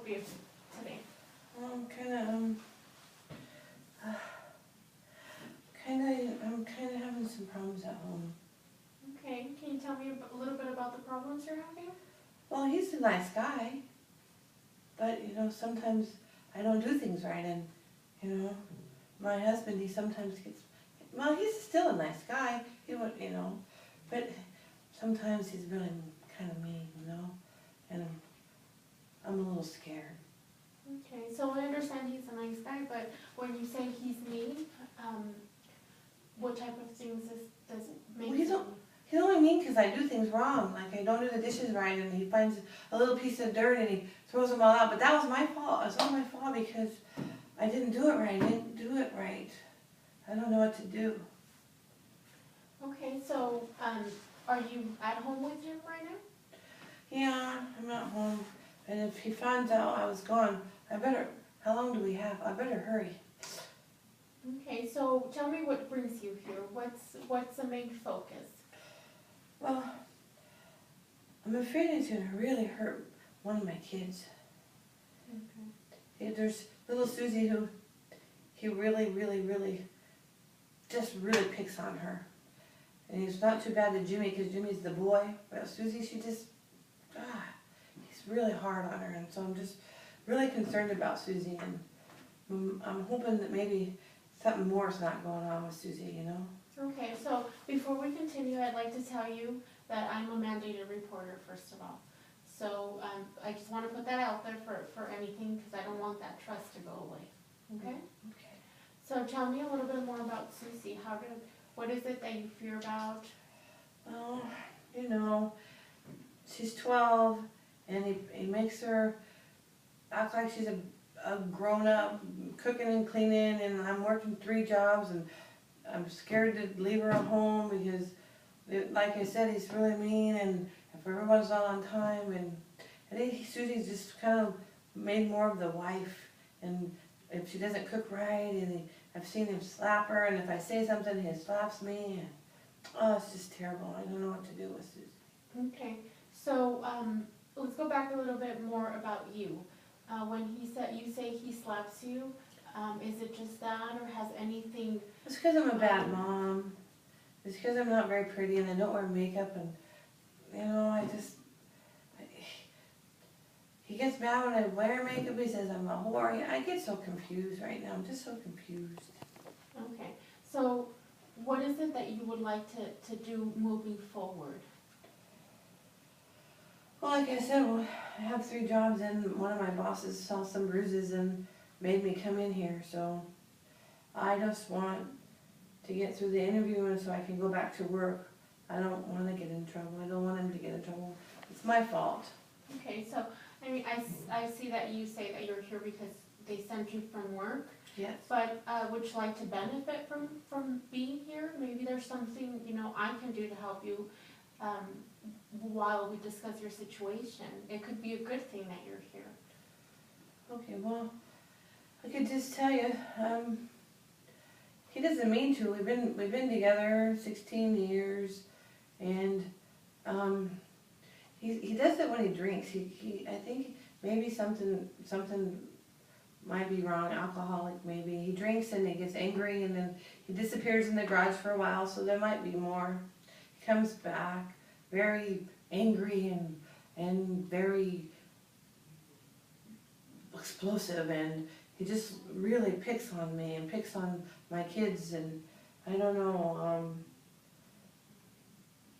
help you today? I'm kind of having some problems at home. Okay, can you tell me a little bit about the problems you're having? Well, he's a nice guy, but sometimes I don't do things right, and my husband, he sometimes gets. Well, he's still a nice guy. He would, but sometimes he's really kind of mean, and I'm a little scared. Okay, so I understand he's a nice guy, but when you say he's mean, what type of things does it make Well, you? he's only mean because I do things wrong. Like I don't do the dishes right, and he finds a little piece of dirt and he throws them all out. But that was my fault. It was all my fault because I didn't do it right. I didn't do it right. I don't know what to do. Okay, so are you at home with him right now? Yeah, I'm at home. And if he finds out I was gone, how long do we have? I better hurry. Okay, so tell me what brings you here. What's the main focus? Well, I'm afraid it's going to really hurt one of my kids. Okay. There's little Susie who he really picks on her. And he's not too bad to Jimmy because Jimmy's the boy. But Susie, he's really hard on her. And so I'm just really concerned about Susie. And I'm hoping that maybe something more is not going on with Susie, Okay, so before we continue, I'd like to tell you that I'm a mandated reporter, first of all. So I just want to put that out there for anything because I don't want that trust to go away. Okay? Okay. So tell me a little bit more about Susie. What is it that you fear about? Oh, she's 12 and he makes her act like she's a grown-up, cooking and cleaning, and I'm working 3 jobs and I'm scared to leave her at home because, like I said, he's really mean, and if everyone's not on time, and I think Susie's just kind of made more of the wife, and if she doesn't cook right, and I've seen him slap her, and if I say something, he slaps me, and it's just terrible. I don't know what to do with Susie. Okay, so let's go back a little bit more about you. When you say he slaps you, is it just that, or has anything? It's because I'm a bad mom. It's because I'm not very pretty and I don't wear makeup, and he gets mad when I wear makeup. He says I'm a whore. I get so confused right now. I'm just so confused. Okay, so what is it that you would like to do moving forward? Well, like I said, I have 3 jobs, and one of my bosses saw some bruises and made me come in here. So I just want to get through the interview and so I can go back to work. I don't want to get in trouble. I don't want him to get in trouble. It's my fault. Okay, so I see that you say that you're here because they sent you from work. Yes. But would you like to benefit from being here? Maybe there's something I can do to help you while we discuss your situation. It could be a good thing that you're here. Okay, well, I could just tell you, he doesn't mean to. We've been together 16 years, and he does it when he drinks. I think maybe something might be wrong. Alcoholic maybe. He drinks and he gets angry, and then he disappears in the garage for a while. So there might be more. He comes back very angry and very explosive, and he just really picks on me and picks on my kids, and I don't know,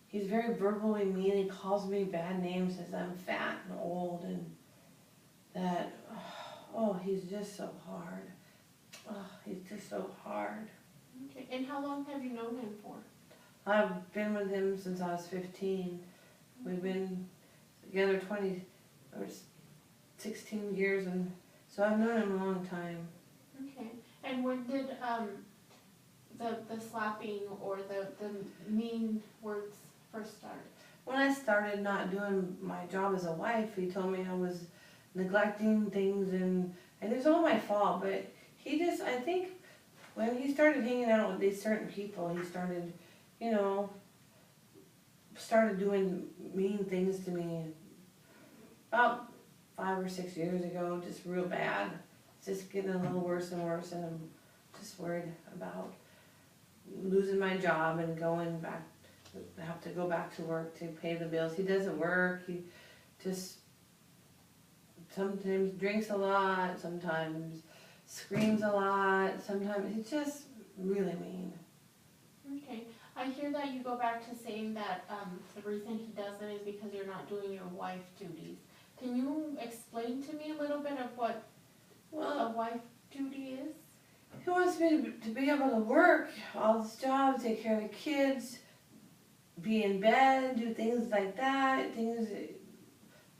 he's very verbally mean. He calls me bad names, says I'm fat and old, and that, he's just so hard. He's just so hard. Okay, and how long have you known him for? I've been with him since I was 15. We've been together 16 years, and so I've known him a long time. Okay, and when did the slapping or the mean words first start? When I started not doing my job as a wife, he told me I was neglecting things, and it was all my fault, but I think when he started hanging out with these certain people, he started, started doing mean things to me. About 5 or 6 years ago, just real bad. It's just getting a little worse and worse, and I'm just worried about losing my job and going back, have to go back to work to pay the bills. He doesn't work, he just sometimes drinks a lot, sometimes screams a lot, sometimes he's just really mean. Okay, I hear that you go back to saying that, the reason he does it is because you're not doing your wife duties. Can you explain to me a little bit of what a Well, wife duty is? he wants me to be able to work all this job, take care of the kids, be in bed, do things like that, things,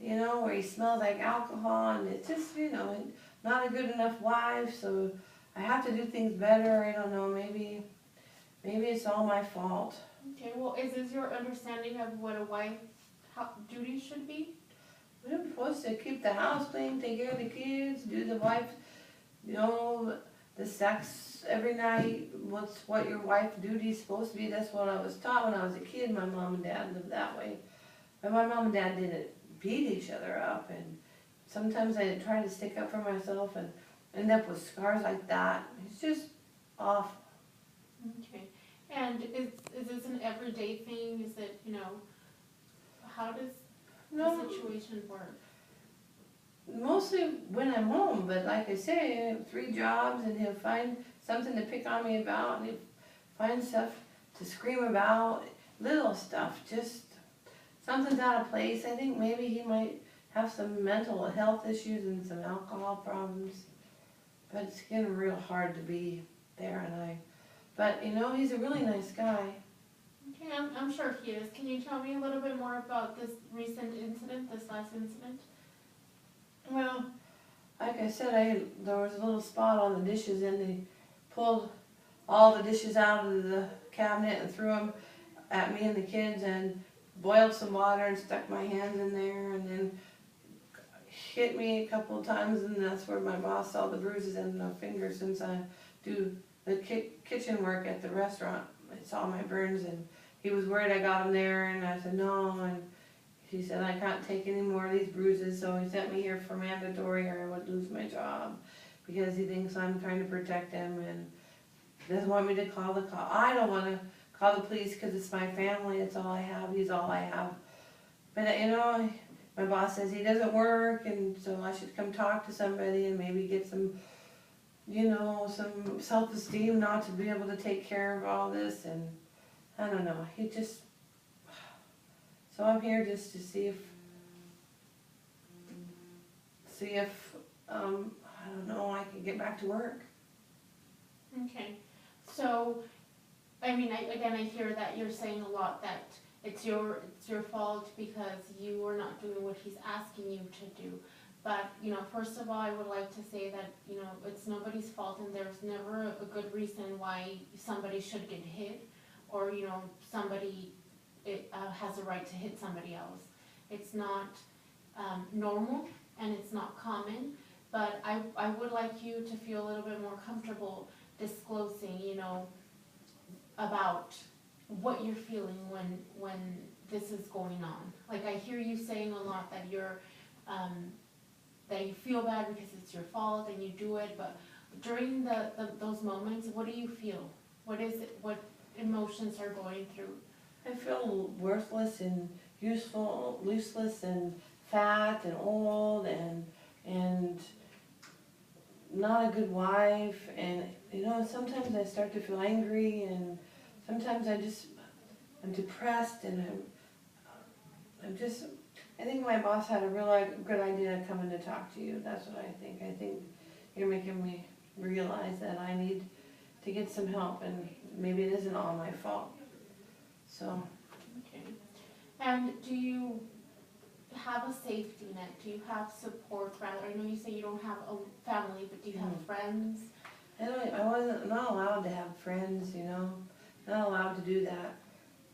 you know, where he smells like alcohol, and it's just, you know, not a good enough wife, so I have to do things better. I don't know, maybe it's all my fault. Okay, well, is this your understanding of what a wife duty should be? We're supposed to keep the house clean, take care of the kids, do the wife, you know, the sex every night. What's what your wife duty's supposed to be. That's what I was taught when I was a kid. My mom and dad lived that way. But my mom and dad didn't beat each other up, and sometimes I try to stick up for myself and end up with scars like that. It's just awful. Okay, and is this an everyday thing? Is it, you know, how does No, the situation work? mostly when I'm home, but like I say, I have 3 jobs, and he'll find something to pick on me about, and he'll find stuff to scream about, little stuff, just something's out of place. I think maybe he might have some mental health issues and some alcohol problems, but it's getting real hard to be there, but you know, he's a really nice guy. Okay, I'm sure he is. Can you tell me a little bit more about this recent incident, this last incident? Well, like I said, there was a little spot on the dishes, and they pulled all the dishes out of the cabinet and threw them at me and the kids, and boiled some water and stuck my hands in there, and then hit me a couple of times, and that's where my boss saw the bruises in my fingers since I do the kitchen work at the restaurant. I saw my burns, and he was worried I got them there, and I said no, and he said I can't take any more of these bruises, so he sent me here for mandatory or I would lose my job, because he thinks I'm trying to protect him and doesn't want me to call the cop. I don't want to call the police because it's my family, it's all I have, he's all I have. But you know, my boss says he doesn't work, and so I should come talk to somebody and maybe get some, you know, some self-esteem not to be able to take care of all this, and I don't know, he just, so I'm here just to see if I don't know, I can get back to work. Okay, so, I mean, I hear that you're saying a lot that it's your fault because you are not doing what he's asking you to do. But, you know, first of all, I would like to say that, you know, it's nobody's fault, and there's never a good reason why somebody should get hit, or, you know, somebody has a right to hit somebody else. It's not normal, and it's not common, but I would like you to feel a little bit more comfortable disclosing, you know, about what you're feeling when this is going on. Like, I hear you saying a lot that you're that you feel bad because it's your fault and you do it, but during those moments, what do you feel? What is it? What emotions are going through? I feel worthless and useless and fat and old and not a good wife, and you know, sometimes I start to feel angry, and sometimes I'm depressed, and I think my boss had a real good idea coming to talk to you. That's what I think. I think you're making me realize that I need to get some help, and maybe it isn't all my fault. So. Okay. And do you have a safety net? Do you have support? Rather, I know you say you don't have a family, but do you have friends? I wasn't not allowed to have friends, you know, not allowed to do that.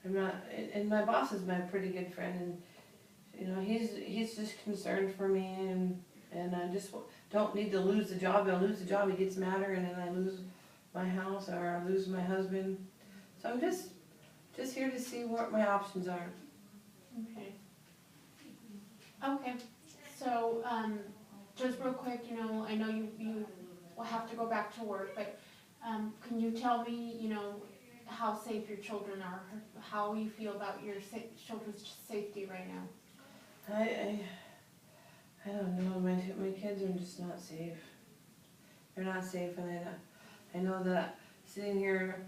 I'm not, and my boss is my pretty good friend, and you know, he's just concerned for me, and I just don't need to lose the job. I'll lose the job, he gets madder, and then I lose my house or I lose my husband. So I'm just here to see what my options are. Okay. Okay. So, just real quick, you know, I know you will have to go back to work, but, can you tell me, you know, how safe your children are? How you feel about your children's safety right now? I don't know, my kids are just not safe. They're not safe, and I know that sitting here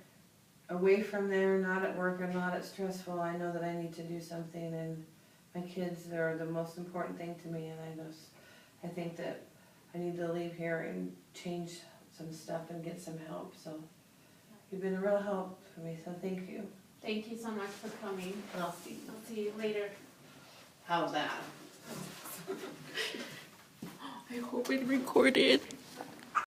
away from there, not at work or not at stressful, I know that I need to do something, and my kids are the most important thing to me, and I think that I need to leave here and change some stuff and get some help, so you've been a real help for me, so thank you. Thank you so much for coming. And I'll see you. I'll see you later. How's that? I hope it recorded.